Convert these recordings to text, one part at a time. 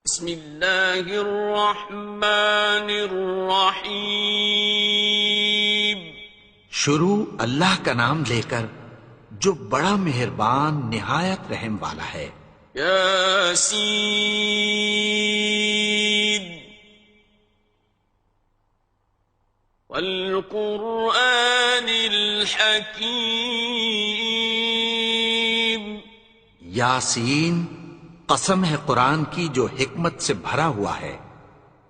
بسم اللہ الرحمن الرحیم۔ شروع اللہ کا نام لے کر جو بڑا مہربان نہایت رحم والا ہے۔ یاسین والقرآن الحکیم۔ یاسین، قسم ہے قرآن کی جو حکمت سے بھرا ہوا ہے۔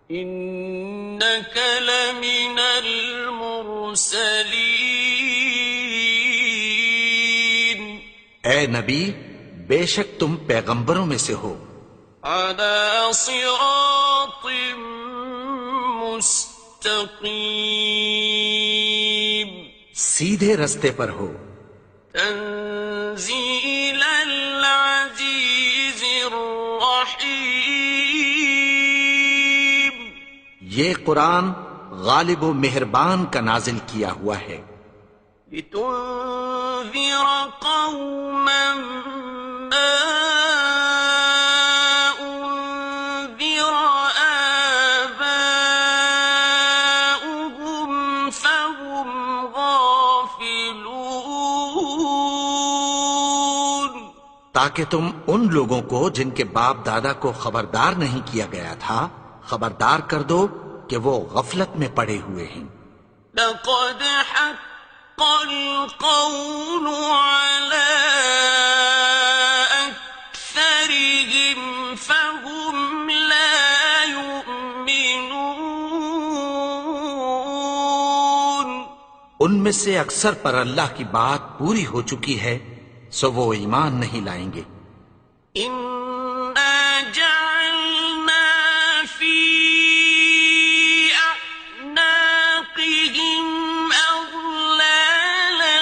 انک لمن المرسلین۔ اے نبی، بے شک تم پیغمبروں میں سے ہو۔ علی صراط مستقیم۔ سیدھے رستے پر ہو۔ تنزیل العزیز الرحیم۔ یہ قرآن غالب و مہربان کا نازل کیا ہوا ہے۔ لتنذر قوما ما انذر آباؤهم فهم غافلون۔ تاکہ تم ان لوگوں کو جن کے باپ دادا کو خبردار نہیں کیا گیا تھا خبردار کر دو کہ وہ غفلت میں پڑے ہوئے ہیں۔ لقد حق القول على أكثرهم فهم لا يؤمنون۔ ان میں سے اکثر پر اللہ کی بات پوری ہو چکی ہے سو وہ ایمان نہیں لائیں گے۔ إنا جعلنا في أعناقهم أغلالا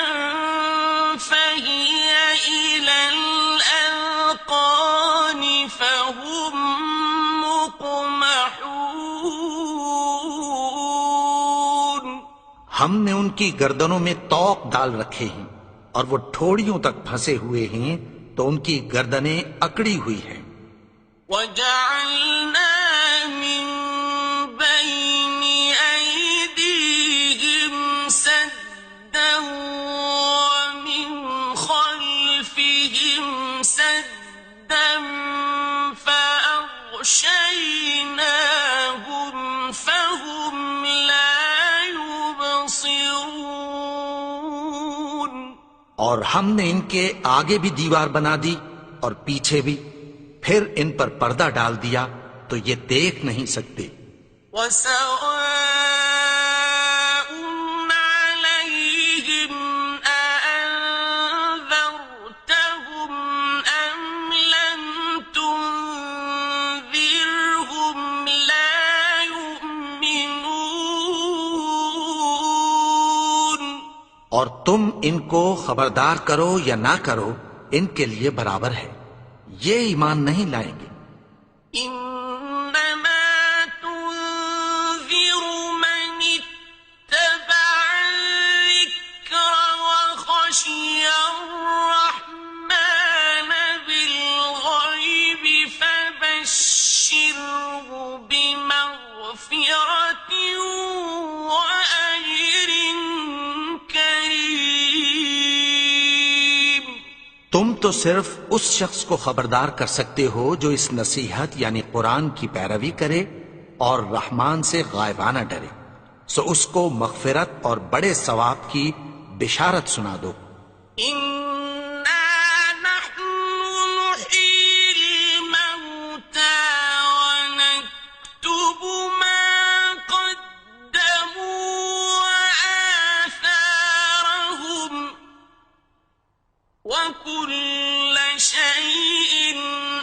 فهي إلى الأذقان فهم مقمحون۔ ہم نے ان کی گردنوں میں طوق ڈال رکھے ہیں اور وہ ٹھوڑیوں تک پھنسے ہوئے ہیں تو ان کی گردنیں اکڑی ہوئی ہیں۔ وَجَعَلْنَا مِن بَيْنِ أَيْدِيهِمْ سَدًّا وَمِنْ خَلْفِهِمْ سَدًّا فَأَغْشَيْنَاهُمْ فَهُمْ لَا يُبْصِرُونَ۔ اور ہم نے ان کے آگے بھی دیوار بنا دی اور پیچھے بھی، پھر ان پر پردہ ڈال دیا تو یہ دیکھ نہیں سکتے۔ وَسَوَاءٌ عَلَيْهِمْ أَأَنذَرْتَهُمْ أَمْ لَمْ تُنذِرْهُمْ لَا يُؤْمِنُونَ۔ اور تم ان کو خبردار کرو یا نہ کرو ان کے لیے برابر ہے، یہ ایمان نہیں لائیں گے۔ إنما تنذر من اتبع الذكر وخشي الرحمن بالغيب فبشره بمغفرة وأجر كريم۔ تم تو صرف اس شخص کو خبردار کر سکتے ہو جو اس نصیحت یعنی قرآن کی پیروی کرے اور رحمان سے غائبانہ ڈرے، سو اس کو مغفرت اور بڑے ثواب کی بشارت سنا دو۔ إنا نحن نحيي الموتى ونكتب ما قدموا وآثارهم وكل شيء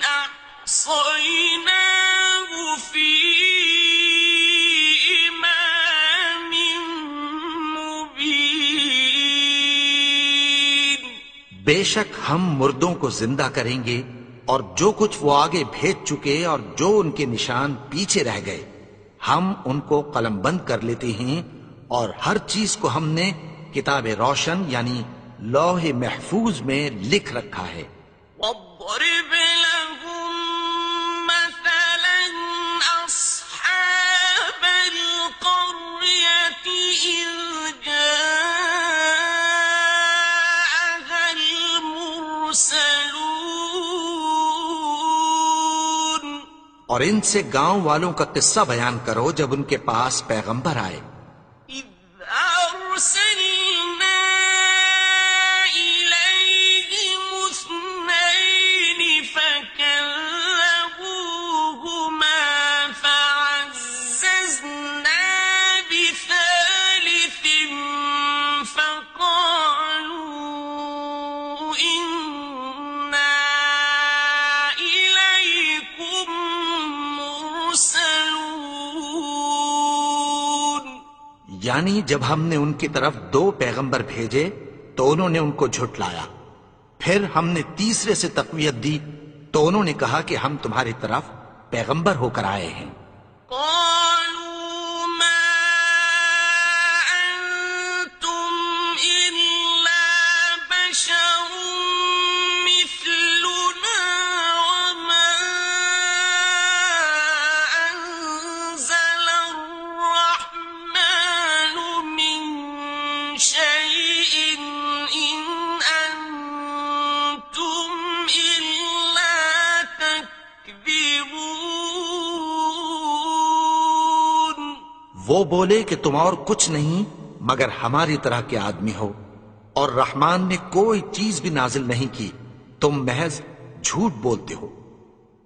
أحصيناه في إمام مبين۔ بے شک ہم مردوں کو زندہ کریں گے اور جو کچھ وہ آگے بھیج چکے اور جو ان کے نشان پیچھے رہ گئے ہم ان کو قلم بند کر لیتے ہیں، اور ہر چیز کو ہم نے کتاب روشن یعنی لوح محفوظ میں لکھ رکھا ہے۔ واضرب لهم مثل اور ان سے گاؤں والوں کا قصہ بیان کرو جب ان کے پاس پیغمبر آئے. إذ أرسلنا إليهم اثنين فكذبوهما فعززنا بثالث فقالوا إنا إليكم مرسلون. یعنی جب ہم نے ان کی طرف 2 پیغمبر بھیجے تو انہوں نے ان کو جھٹلایا. پھر ہم نے تیسرے سے تقویت دی تو انہوں نے کہا کہ ہم تمہاری طرف پیغمبر ہو کر آئے ہیں. قالوا ما أنتم إلا بشر مثلنا وما أنزل الرحمن من شيء إن أنتم إلا تكذبون. وہ بولے کہ تم اور کچھ نہیں مگر ہماری طرح کے آدمی ہو اور رحمان نے کوئی چیز بھی نازل نہیں کی، تم محض جھوٹ بولتے ہو.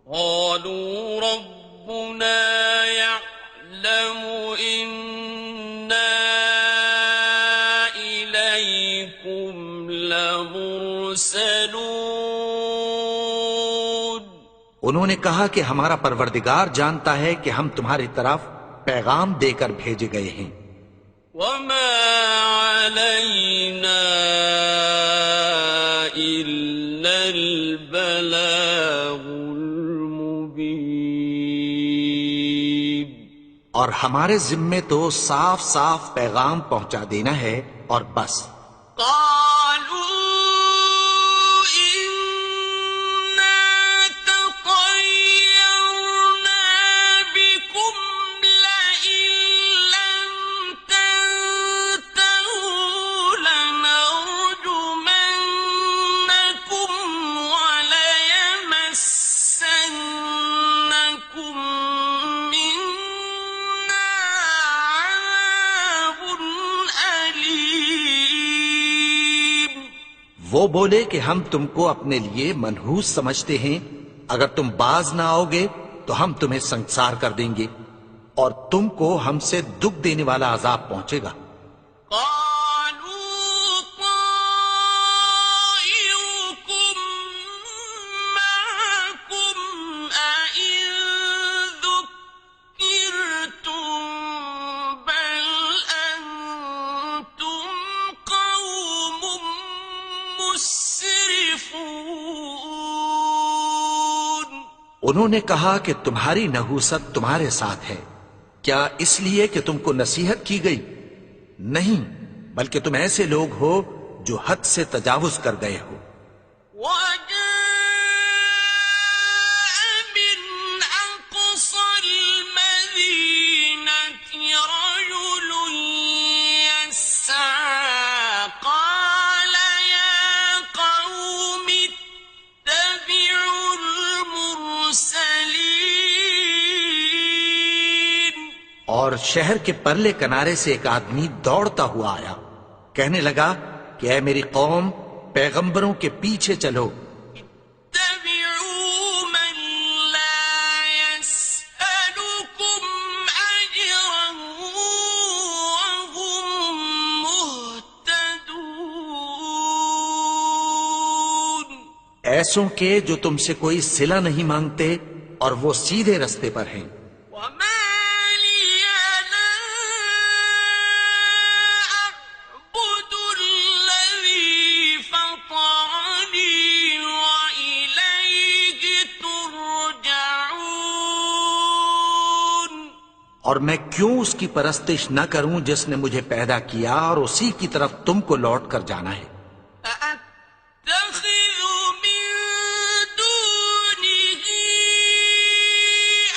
قالوا ربنا يعلم إنا إليكم لمرسلون. انہوں نے کہا کہ ہمارا پروردگار جانتا ہے کہ ہم تمہاری طرف پیغام دے کر بھیجے گئے ہیں. وما علينا إلا البلاغ المبين. اور ہمارے ذمے تو صاف صاف پیغام پہنچا دینا ہے اور بس. قالوا إنا تطيرنا بكم لئن لم تنتهوا لنرجمنكم وليمسنكم منا عذاب أليم. وہ بولے کہ ہم تم کو اپنے لیے منحوس سمجھتے ہیں، اگر تم باز نہ آؤ گے تو ہم تمہیں سنسار کر دیں گے اور تم کو ہم سے دکھ دینے والا عذاب پہنچے گا. قالوا طائركم معكم أئن ذكرتم بل أنتم قوم مسرفون. انہوں نے کہا کہ تمہاری نحوست تمہارے ساتھ ہے، کیا اس لیے کہ تم کو نصیحت کی گئی؟ نہیں، بلکہ تم ایسے لوگ ہو جو حد سے تجاوز کر گئے ہو. وجاء من أقصى المدينة رجل يسعى قال يا قوم اتبعوا المرسلين. اور شہر کے پرلے کنارے سے ایک آدمی دوڑتا ہوا آیا، کہنے لگا کہ اے میری قوم، پیغمبروں کے پیچھے چلو. اتبعوا من لا يسألكم أجرا وهم مهتدون. ایسوں کے جو تم سے کوئی صلہ نہیں مانگتے اور وہ سیدھے رستے پر ہیں. وما لي لا أعبد الذي فطرني وإليه ترجعون. اور میں کیوں اس کی پرستش نہ کروں جس نے مجھے پیدا کیا اور اسی کی طرف تم کو لوٹ کر جانا ہے. أأتخذ من دونه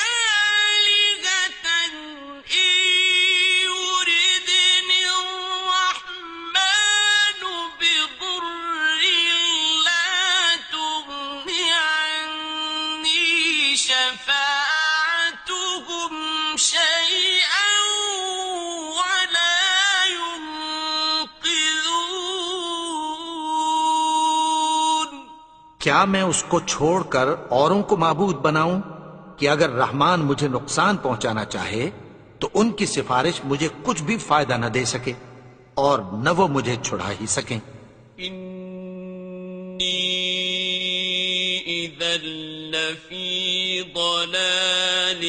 آلهة إن يردني الرحمن بضر لا تغن عني شفاعتهم کیا میں اس کو چھوڑ کر اوروں کو معبود بناؤں کہ اگر رحمان مجھے نقصان پہنچانا چاہے تو ان کی سفارش مجھے کچھ بھی فائدہ نہ دے سکے اور نہ وہ مجھے چھڑا ہی سکیں؟ إني إذا لفي ضلال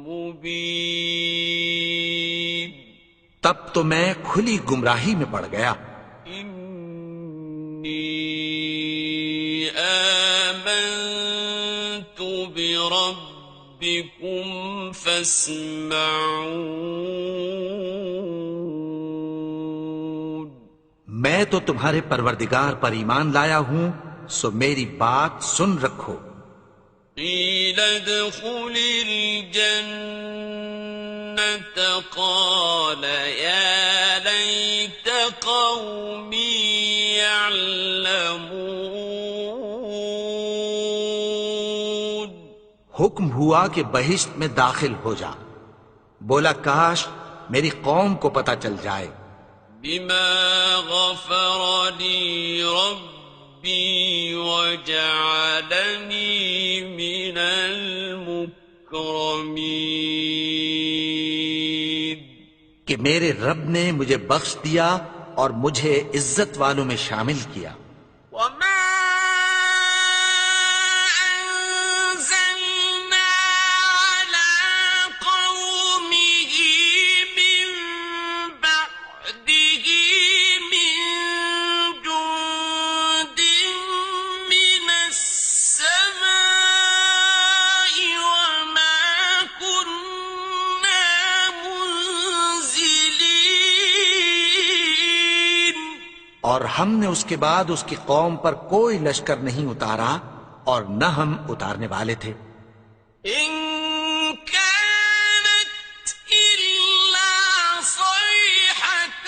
مبين تب تو میں کھلی گمراہی میں پڑ گیا. إني آمنت بربكم فاسمعون میں تو تمہارے پروردگار پر ایمان لایا ہوں، سو میری بات سن رکھو. قيل ادخل الجنة قال يا ليت قومي يعلمون حکم ہوا کہ بہشت میں داخل ہو جا. بولا کاش میری قوم کو پتہ چل جائے. بما غفر لي ربي وجعلني من المكرمين کہ میرے رب نے مجھے بخش دیا اور مجھے عزت والوں میں شامل کیا. وما أنزلنا على قومه من بعده من جند من السماء وما كنا منزلين اور ہم نے اس کے بعد اس کی قوم پر کوئی لشکر نہیں اتارا اور نہ ہم اتارنے والے تھے. إن كانت إلا صيحة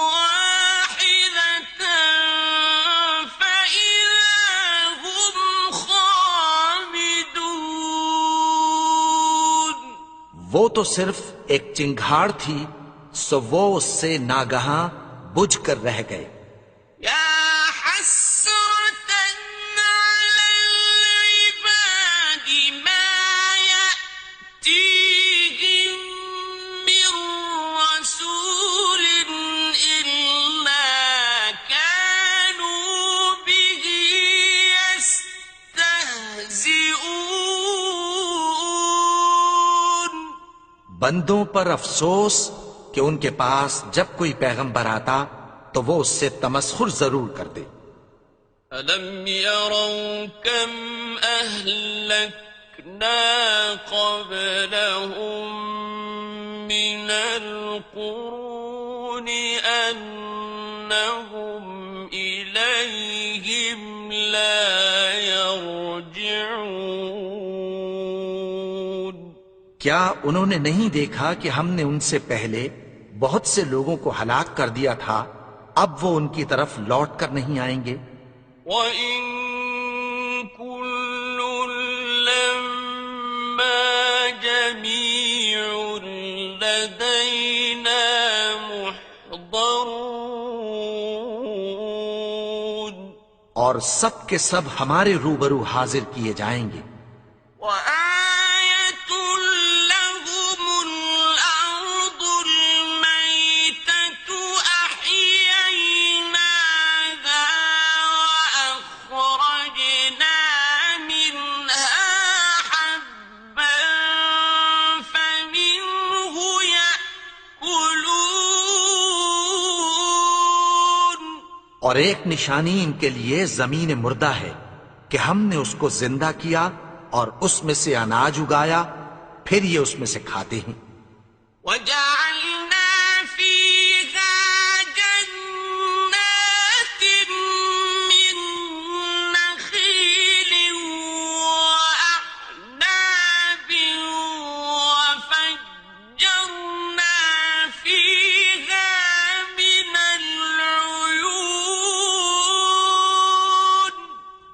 واحدة فإذا هم خامدون وہ تو صرف ایک چنگھاڑ تھی، سو وہ اس سے ناگہاں بجھ کر رہ گئے. يا حسرة على العباد ما يأتيهم من رسول إلا كانوا به يستهزئون بندوں پر افسوس کہ ان کے پاس جب کوئی پیغمبر آتا تو وہ اس سے تمسخر ضرور کرتے. ألم يروا كم أهلكنا قبلهم من القرون أنهم إليهم لا يرجعون کیا انہوں نے نہیں دیکھا کہ ہم نے ان سے پہلے بہت سے لوگوں کو ہلاک کر دیا تھا، اب وہ ان کی طرف لوٹ کر نہیں آئیں گے. وَإِن كُلٌّ لَّمَّا جَمِيعٌ لَّدَيْنَا مُحْضَرُونَ اور سب کے سب ہمارے روبرو حاضر کیے جائیں گے. وَآيَةٌ لَّهُمُ الْأَرْضُ الْمَيْتَةُ أَحْيَيْنَاهَا وَأَخْرَجْنَا مِنْهَا حَبًّا فَمِنْهُ يَأْكُلُونَ اور ایک نشانی ان کے لیے زمین مردہ ہے کہ ہم نے اس کو زندہ کیا اور اس میں سے اناج اگایا، پھر یہ اس میں سے کھاتے ہیں. وَجَعَلْنَا فِيهَا جَنَّاتٍ مِّن نَّخِيلٍ وَأَعْنَابٍ وَفَجَّرْنَا فِيهَا مِنَ الْعُيُونِ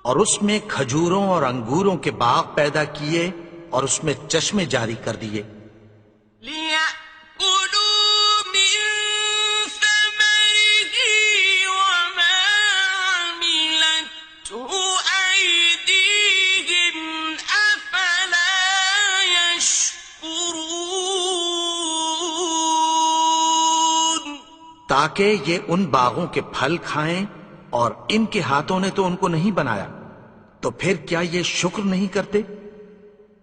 اور اس میں کھجوروں اور انگوروں کے باغ پیدا کیے اور اس میں چشمے جاری کر دیے. لِيَأْكُلُوا مِن ثَمَرِهِ وَمَا عَمِلَتْهُ تاکہ یہ ان باغوں کے پھل کھائیں، اور ان کے ہاتھوں نے تو ان کو نہیں بنایا، تو پھر کیا یہ شکر نہیں کرتے؟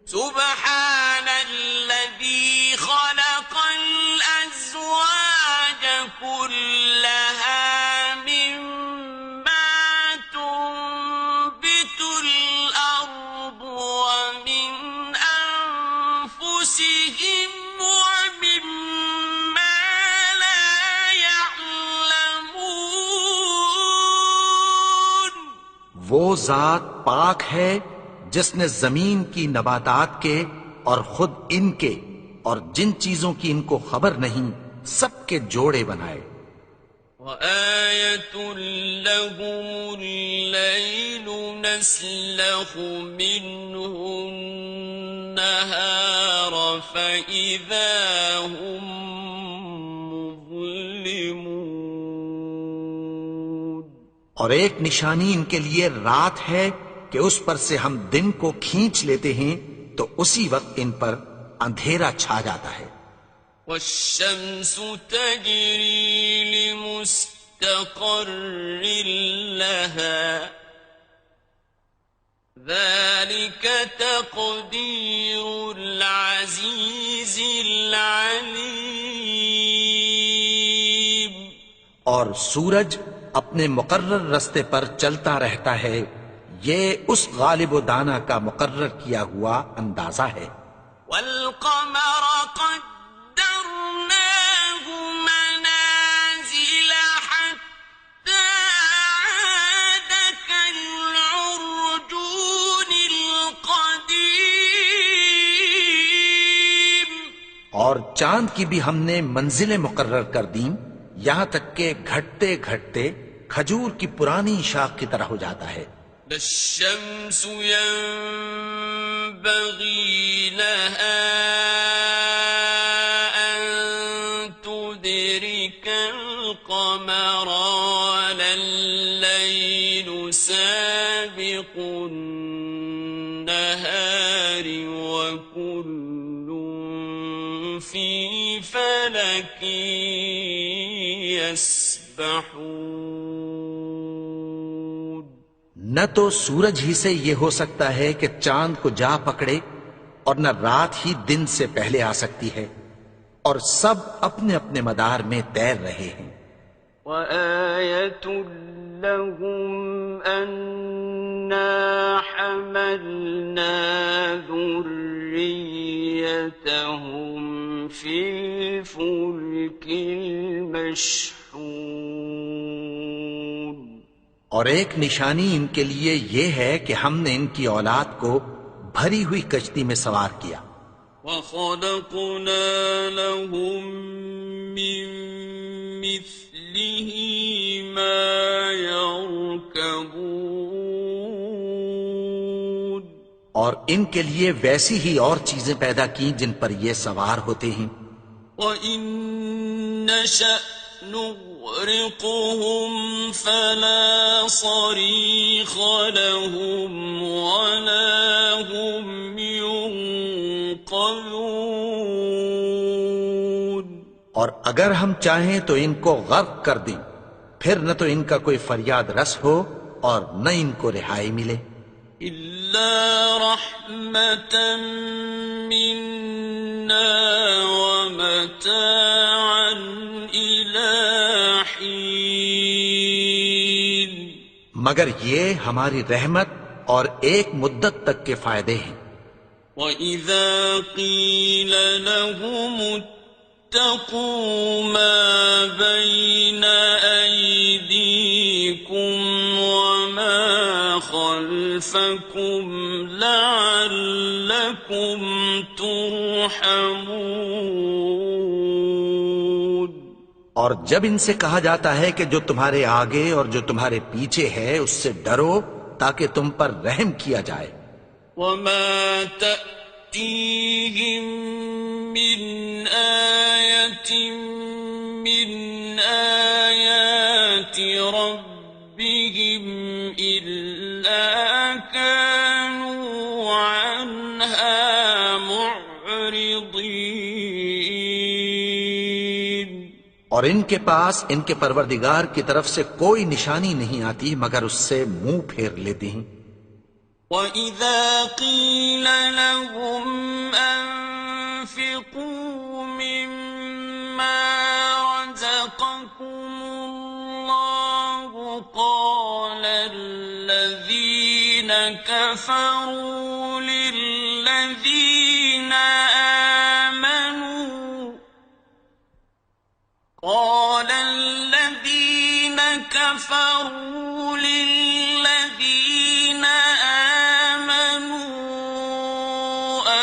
سبحان الذي خلق الأزواج كلها مما تنبت الأرض ومن أنفسهم ومما لا يعلمون. وہ ذات پاک ہے جس نے زمین کی نباتات کے اور خود ان کے اور جن چیزوں کی ان کو خبر نہیں سب کے جوڑے بنائے. وآية لهم الليل نسلخ منه النهار فإذا هم مظلمون. اور ایک نشانی ان کے لیے رات ہے کہ اس پر سے ہم دن کو کھینچ لیتے ہیں تو اسی وقت ان پر اندھیرا چھا جاتا ہے. والشمس تجري لمستقر لها ذلك تقدير العزيز العليم. اور سورج اپنے مقرر رستے پر چلتا رہتا ہے، یہ اس غالب و دانا کا مقرر کیا ہوا اندازہ ہے. والقمر قدرناه منازل حتى عاد كالعرجون القديم. اور چاند کی بھی ہم نے منزلیں مقرر کر دیں، یہاں تک کہ گھٹتے گھٹتے کھجور کی پرانی شاخ کی طرح ہو جاتا ہے. لا الشمس ينبغي لها أن تدرك القمر ولا الليل سابق النهار وكل في فلك يسبحون. نہ تو سورج ہی سے یہ ہو سکتا ہے کہ چاند کو جا پکڑے، اور نہ رات ہی دن سے پہلے آ سکتی ہے، اور سب اپنے اپنے مدار میں تیر رہے ہیں. وآية لهم أنا حملنا ذريتهم في الفلك المشحون. اور ایک نشانی ان کے لیے یہ ہے کہ ہم نے ان کی اولاد کو بھری ہوئی کشتی میں سوار کیا. وخلقنا لهم من مثله ما يركبون. اور ان کے لیے ویسی ہی اور چیزیں پیدا کی جن پر یہ سوار ہوتے ہیں. وَإِن نَّشَأْ نُغْرِقْهُمْ فَلَا صَرِيخَ لَهُمْ وَلَا هُمْ يُنقَذُونَ. اور اگر ہم چاہیں تو ان کو غرق کر دیں، پھر نہ تو ان کا کوئی فریاد رس ہو اور نہ ان کو رہائی ملے. إِلَّا رَحْمَةً مِّنَّا وَمَتَاعًا إِلَىٰ حِينٍ. مگر یہ ہماری رحمت اور ایک مدت تک کے فائدے ہیں. وَإِذَا قِيلَ لَهُمُ اتَّقُوا مَا بَيْنَ أَيْدِيكُمْ وَمَا خَلْفَكُمْ لَعَلَّكُمْ تُرْحَمُونَ. اور جب ان سے کہا جاتا ہے کہ جو تمہارے آگے اور جو تمہارے پیچھے ہے اس سے ڈرو تاکہ تم پر رحم کیا جائے. وَمَا تَأْتِيهِم مِّنْ آيَةٍ مِّنْ آيَاتِ رَبِّهِمْ إِلَّا كَانُوا عَنْهَا مُعْرِضِينَ. اور ان کے پاس ان کے پروردگار کی طرف سے کوئی نشانی نہیں آتی مگر اس سے منہ پھیر لیتے ہیں۔ وَإِذَا قِيلَ لَهُمْ أَنفِقُوا مِمَّا رَزَقَكُمُ اللَّهُ قَالَ الَّذِينَ كَفَرُوا لِلَّذِينَ آمَنُوا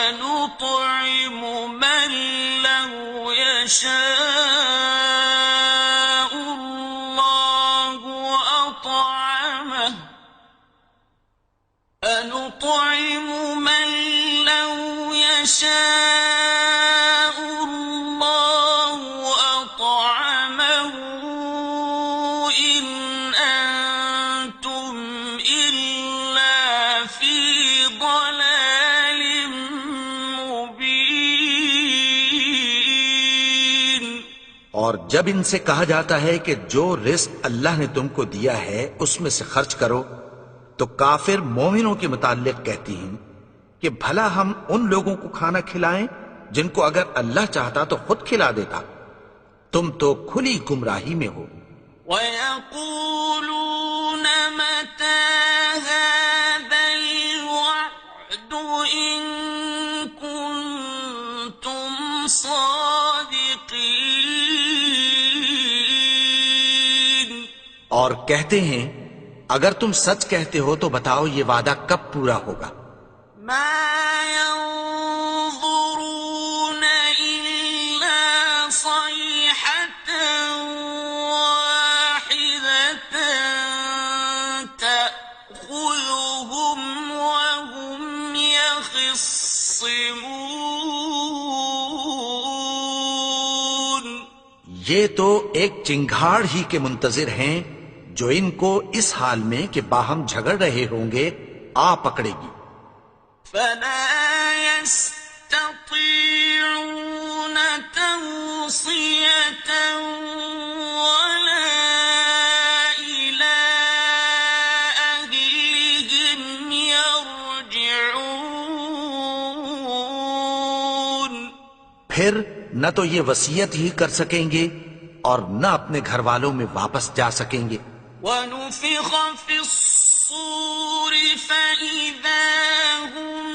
أَنُطْعِمُ مَن لَّوْ يَشَاءُ اللَّهُ أَطْعَمَهُ إِنْ أَنتُمْ إِلَّا فِي ضَلَالٍ مُّبِينٍ۔ اور جب ان سے کہا جاتا ہے کہ جو رزق اللہ نے تم کو دیا ہے اس میں سے خرچ کرو، تو کافر مومنوں کے متعلق کہتی ہیں کہ بھلا ہم ان لوگوں کو کھانا کھلائیں جن کو اگر اللہ چاہتا تو خود کھلا دیتا، تم تو کھلی گمراہی میں ہو۔ وَيَقُولُونَ مَتَىٰ هَٰذَا الْوَعْدُ إِن كُنتُمْ صَادِقِينَ۔ اور کہتے ہیں اگر تم سچ کہتے ہو تو بتاؤ یہ وعدہ کب پورا ہوگا؟ مَا يَنظُرُونَ إِلَّا صَيْحَةً وَاحِدَةً تَأْخُذُهُمْ وَهُمْ يَخِصِّمُونَ۔ یہ تو ایک چنگھاڑ ہی کے منتظر ہیں جو ان کو اس حال میں کہ باہم جھگڑ رہے ہوں گے آ پکڑے گی۔ فَلَا يَسْتَطِيعُونَ تَوْصِيَةً وَلَا إِلَىٰ أَهْلِهِمْ يَرْجِعُونَ۔ پھر نہ تو یہ وصیت ہی کر سکیں گے اور نہ اپنے گھر والوں میں واپس جا سکیں گے۔ وَنُفِخَ فِي الصُّورِ فَإِذَا هُم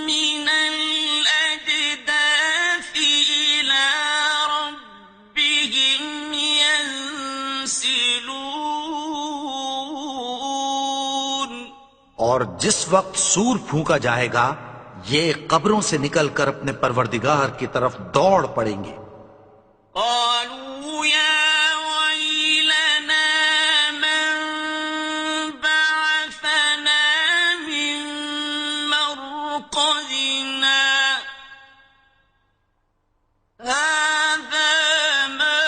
مِّنَ الْأَجْدَاثِ إِلَىٰ رَبِّهِمْ يَنسِلُونَ۔ اور جس وقت سور پھونکا جائے گا یہ قبروں سے نکل کر اپنے پروردگار کی طرف دوڑ پڑیں گے۔ قالوا يا ويلنا من بعثنا من مرقدنا هذا ما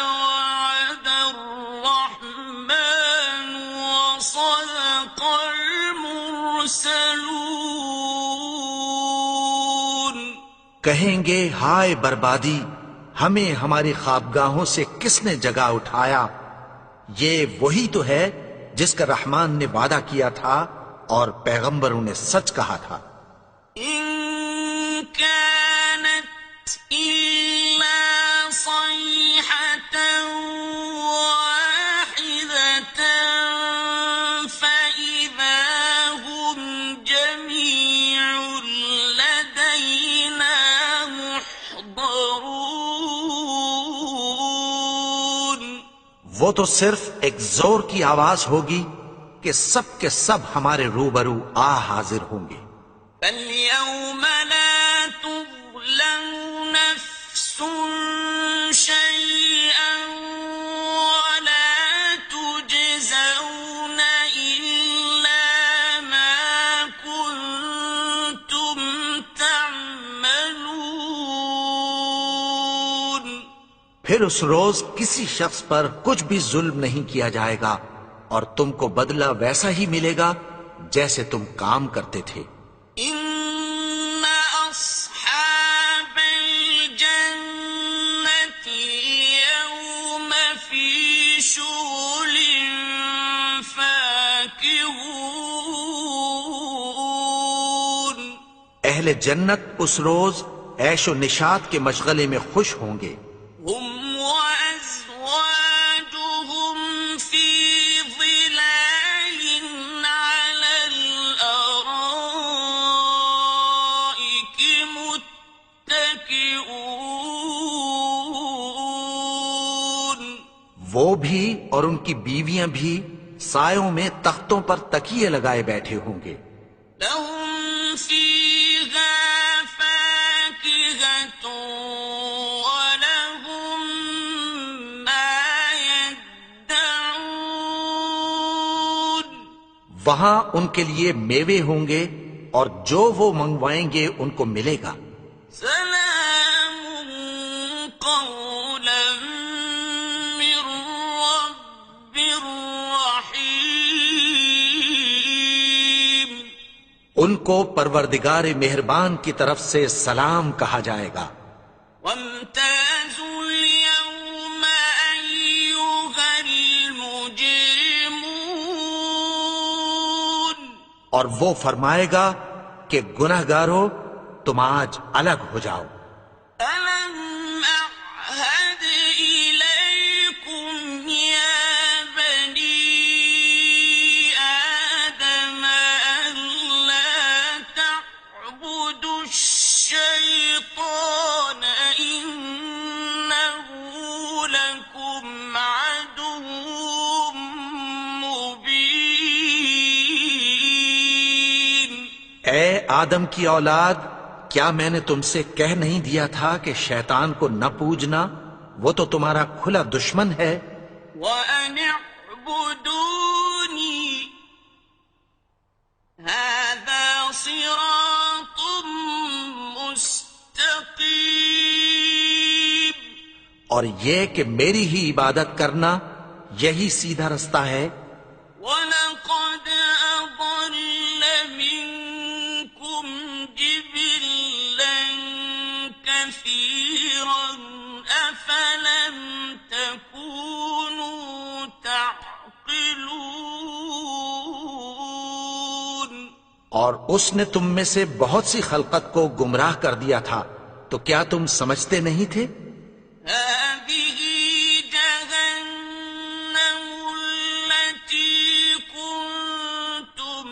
وعد الرحمن وصدق المرسلون۔ کہیں گے ہائے بربادی، ہمیں ہماری خوابگاہوں سے کس نے جگا اٹھایا؟ یہ وہی تو ہے جس کا رحمان نے وعدہ کیا تھا اور پیغمبروں نے سچ کہا تھا۔ إن كانت إلا صيحة واحدة فإذا هم جميع لدينا محضرون۔ وہ تو صرف ایک زور کی آواز ہوگی کہ سب کے سب ہمارے روبرو حاضر ہوں گے۔ فَالْيَوْمَ لَا تُظْلَمُ نَفْسٌ شَيْئًا وَلَا تُجْزَوْنَ إِلَّا مَا كُنتُمْ تَعْمَلُونَ۔ پھر اس روز کسی شخص پر کچھ بھی ظلم نہیں کیا جائے گا اور تم کو بدلہ ویسا ہی ملے گا جیسے تم کام کرتے تھے۔ إِنَّ أَصْحَابَ الْجَنَّةِ الْيَوْمَ اہل جنت اس روز عیش و نشاط کے مشغلے میں خوش ہوں گے. هم وأزواجهم في ظلال على الأرائك متكئون. وہ بھی اور ان کی بیویاں بھی سایوں میں تختوں پر تکیے لگائے بیٹھے ہوں گے. لهم فيها فاكهة ولهم ما يدعون. وہاں ان کے لیے میوے ہوں گے اور جو وہ منگوائیں گے ان کو ملے گا. سلام قولا من رب رحيم. ان کو پروردگار مہربان کی طرف سے سلام کہا جائے گا. وامتازوا اليوم أيها المجرمون. اور وہ فرمائے گا کہ گنہگارو تم آج الگ ہو جاؤ. ألم أعهد إليكم يا بني آدم ألا تعبدوا الشيطان إنه لكم عدو مبين. اے آدم کی اولاد، کیا میں نے تم سے کہہ نہیں دیا تھا کہ شیطان کو نہ پوجنا؟ وہ تو تمہارا کھلا دشمن ہے. وَأَنِ اعْبُدُونِي هَذَا صِرَاطٌ مُسْتَقِيمٌ. اور یہ کہ میری ہی عبادت کرنا یہی سیدھا رستہ ہے. وَلَقَدْ أَضَلَّ مِنكُمْ جِبِلًّا كَثِيرًا أَفَلَمْ تَكُونُوا تَعْقِلُونَ. اور اس نے تم میں سے بہت سی خلقت کو گمراہ کر دیا تھا، تو کیا تم سمجھتے نہیں تھے؟ هذه جهنم التي كنتم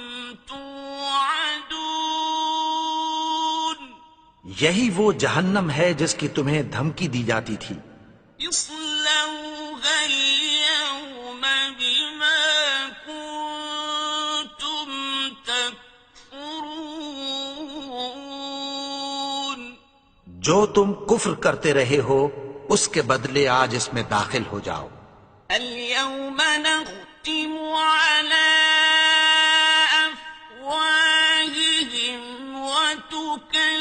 توعدون. یہی وہ جہنم ہے جس کی تمہیں دھمکی دی جاتی تھی. اصلوها اليوم بما كنتم تكفرون. جو تم کفر کرتے رہے ہو اس کے بدلے آج اس میں داخل ہو جاؤ. اليوم نختم على أفواههم وتكلمنا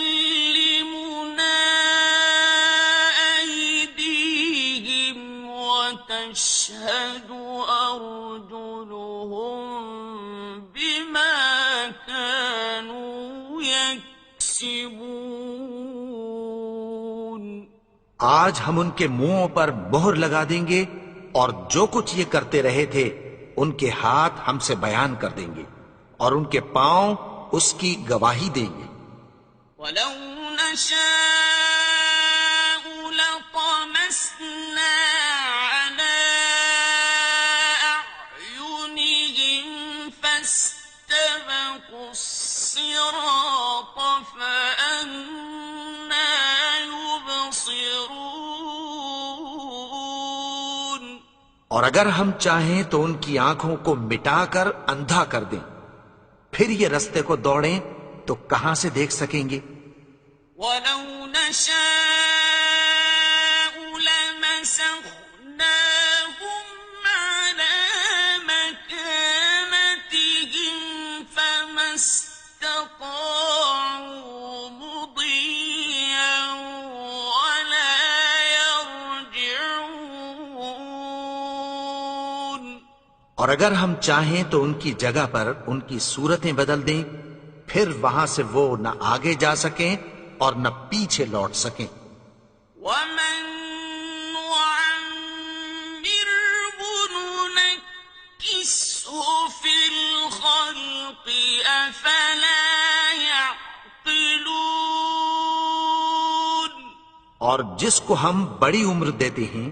أيديهم وتشهد أرجلهم بما كانوا يكسبون. آج ہم ان کے منہوں پر مہر لگا دیں گے اور جو کچھ یہ کرتے رہے تھے ان کے ہاتھ ہم سے بیان کر دیں گے اور ان کے پاؤں اس کی گواہی دیں گے. ولو نشاء لطمسنا على أعينهم فاستبقوا الصراط فأنى يبصرون. اور اگر ہم چاہیں تو ان کی آنکھوں کو مٹا کر اندھا کر دیں، پھر یہ رستے کو دوڑیں تو کہاں سے دیکھ سکیں گے؟ ولو نشاء لمسخناهم على مكانتهم فما استطاعوا مضيا ولا يرجعون. اور اگر ہم چاہیں تو ان کی جگہ پر ان کی صورتیں بدل دیں، پھر وہاں سے وہ نہ آگے جا سکیں اور نہ پیچھے لوٹ سکیں. ومن نعمره ننكسه في الخلق أفلا يعقلون. اور جس کو ہم بڑی عمر دیتے ہیں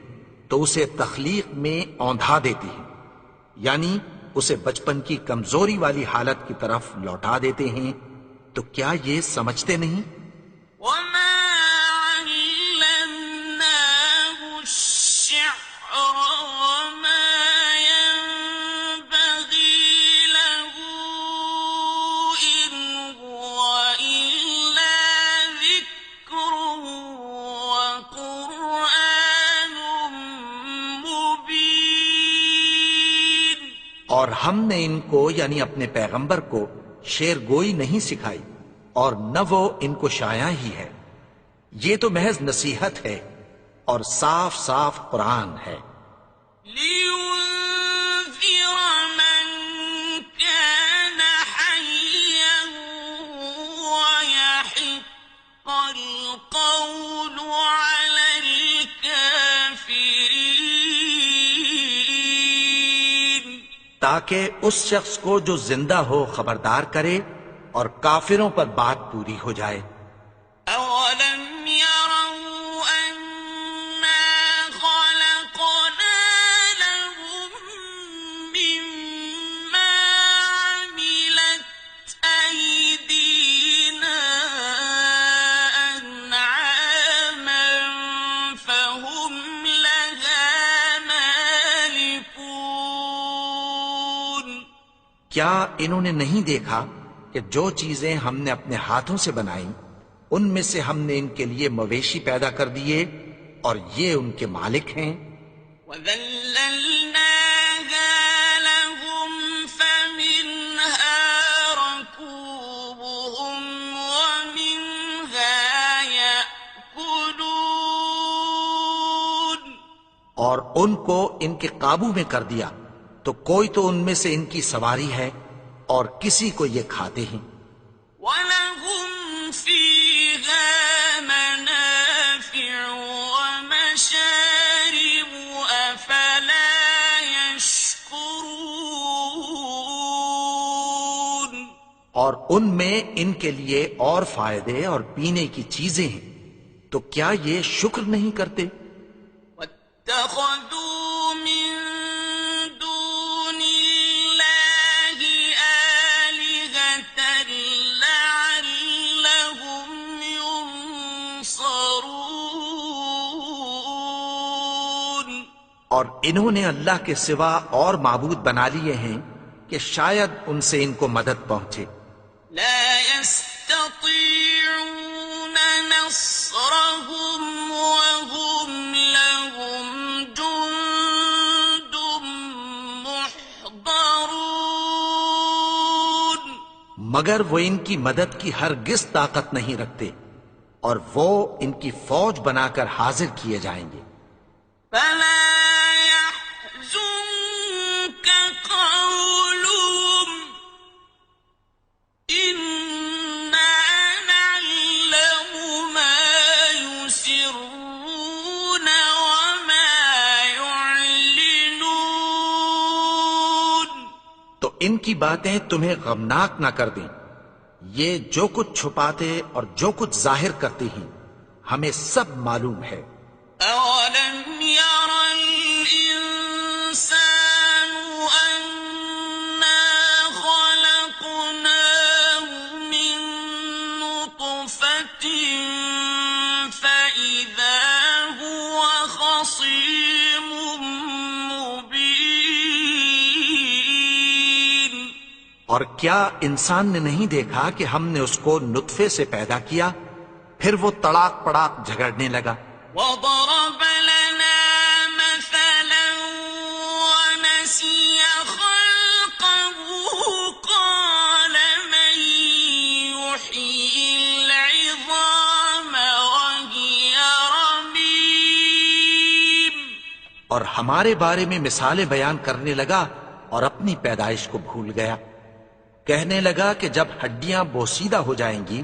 تو اسے تخلیق میں اوندھا دیتے ہیں، یعنی اسے بچپن کی کمزوری والی حالت کی طرف لوٹا دیتے ہیں، تو کیا یہ سمجھتے نہیں؟ وما علمناه الشعر وما ينبغي له إن هو إلا ذكر وقرآن مبين. اور ہم نے ان کو یعنی اپنے پیغمبر کو شعر گوئی نہیں سکھائی، اور نہ وہ ان کو شایع ہی ہے، یہ تو محض نصیحت ہے اور صاف صاف قرآن ہے، لينذر من كان حيا ويحق القول على الكافرين. تاکہ اس شخص کو جو زندہ ہو خبردار کرے اور کافروں پر بات پوری ہو جائے۔ أولم يروا أنا خلقنا لهم مما عملت أيدينا أنعاما فهم لها مالكون. کیا انہوں نے نہیں دیکھا کہ جو چیزیں ہم نے اپنے ہاتھوں سے بنائیں ان میں سے ہم نے ان کے لیے مویشی پیدا کر دیے اور یہ ان کے مالک ہیں؟ وَذَلَّلْنَاهَا لَهُمْ فَمِنْهَا رَكُوبُهُمْ وَمِنْهَا يَأْكُلُونَ. اور ان کو ان کے قابو میں کر دیا تو کوئی تو ان میں سے ان کی سواری ہے اور کسی کو یہ کھاتے ہیں۔ وَلَهُمْ فِيهَا مَنَافِعُ وَمَشَارِبُ أَفَلَا يَشْكُرُونَ. اور ان میں ان کے لیے اور فائدے اور پینے کی چیزیں ہیں، تو کیا یہ شکر نہیں کرتے؟ وَاتَّخَذُوا مِن دُونِ اللَّهِ آلِهَةً لَعَلَّهُمْ يُنصَرُونَ. اور انہوں نے اللہ کے سوا اور معبود بنا لیے ہیں کہ شاید ان سے ان کو مدد پہنچے۔ لا يستطيعون نصرهم وهم لهم جند محضرون. مگر وہ ان کی مدد کی ہرگز طاقت نہیں رکھتے، اور وہ ان کی فوج بنا کر حاضر کیے جائیں گے۔ فلا يحزنك قولهم إنا نعلم ما يسرون وما يعلنون. تو ان کی باتیں تمہیں غمناک نہ کر دیں، یہ جو کچھ چھپاتے اور جو کچھ ظاہر کرتے ہیں ہمیں سب معلوم ہے۔ أولم ير الإنسان أنا خلقناه من نطفة فإذا هو خصيم مبين. اور کیا انسان نے نہیں دیکھا کہ ہم نے اس کو نطفے سے پیدا کیا، پھر وہ تڑاک پڑاک جھگڑنے لگا۔ وضرب لنا مثلا ونسي خلقه قال من يحيي العظام وهي رميم. اور ہمارے بارے میں مثالیں بیان کرنے لگا اور اپنی پیدائش کو بھول گیا، کہنے لگا کہ جب ہڈیاں بوسیدہ ہو جائیں گی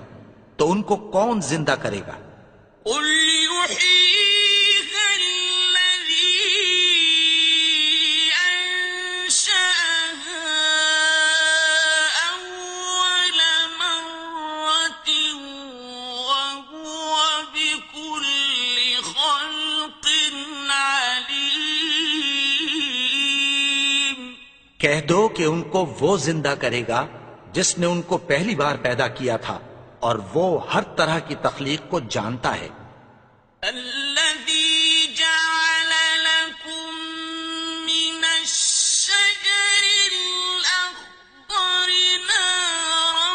تو ان کو کون زندہ کرے گا؟ قل يحييها الذي أنشأها أول مرة وهو بكل کہہ دو کہ ان کو وہ زندہ کرے گا جس نے ان کو پہلی بار پیدا کیا تھا، اور وہ ہر طرح کی تخلیق کو جانتا ہے۔ الذي جعل لكم من الشجر الأخضر نارا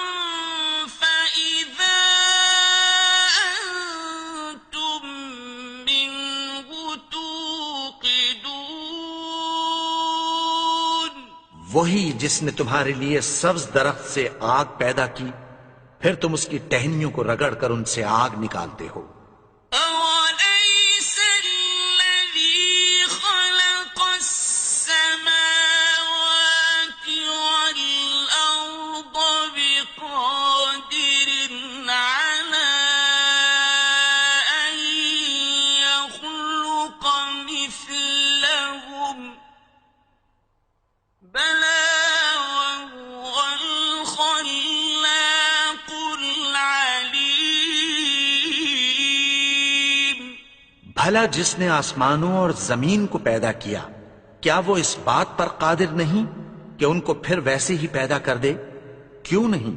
فإذا أنتم منه توقدون۔ وہی جس نے تمہارے لیے سبز درخت سے آگ پیدا کی، پھر تم اس کی ٹہنیوں کو رگڑ کر ان سے آگ نکالتے ہو۔ أوليس الذي خلق السماوات والأرض بقادر على أن يخلق مثلهم بلى وهو الخلاق العليم۔ بھلا جس نے آسمانوں اور زمین کو پیدا کیا، کیا وہ اس بات پر قادر نہیں کہ ان کو پھر ویسے ہی پیدا کر دے؟ کیوں نہیں؟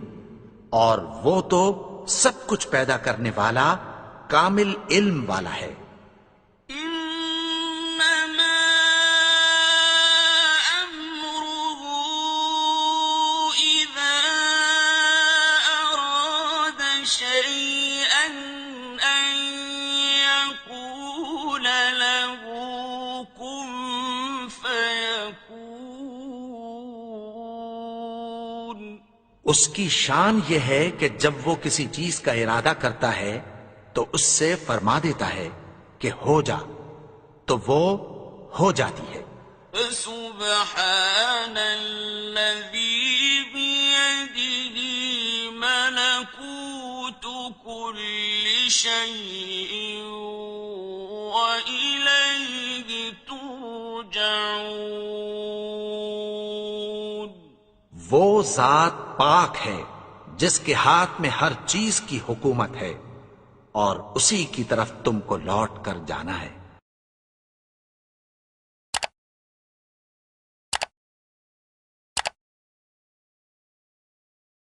اور وہ تو سب کچھ پیدا کرنے والا، کامل علم والا ہے۔ إنما أمره إذا أراد شيئا أن يقول له كن فيكون۔ اس کی شان یہ ہے کہ جب وہ کسی چیز کا ارادہ کرتا ہے تو اس سے فرما دیتا ہے کہ ہو جا، تو وہ ہو جاتی ہے۔ فسبحان الذي بيده ملكوت كل شيء وإليه ترجعون۔ وہ ذات پاک ہے جس کے ہاتھ میں ہر چیز کی حکومت ہے، اور اسی کی طرف تم کو لوٹ کر جانا ہے۔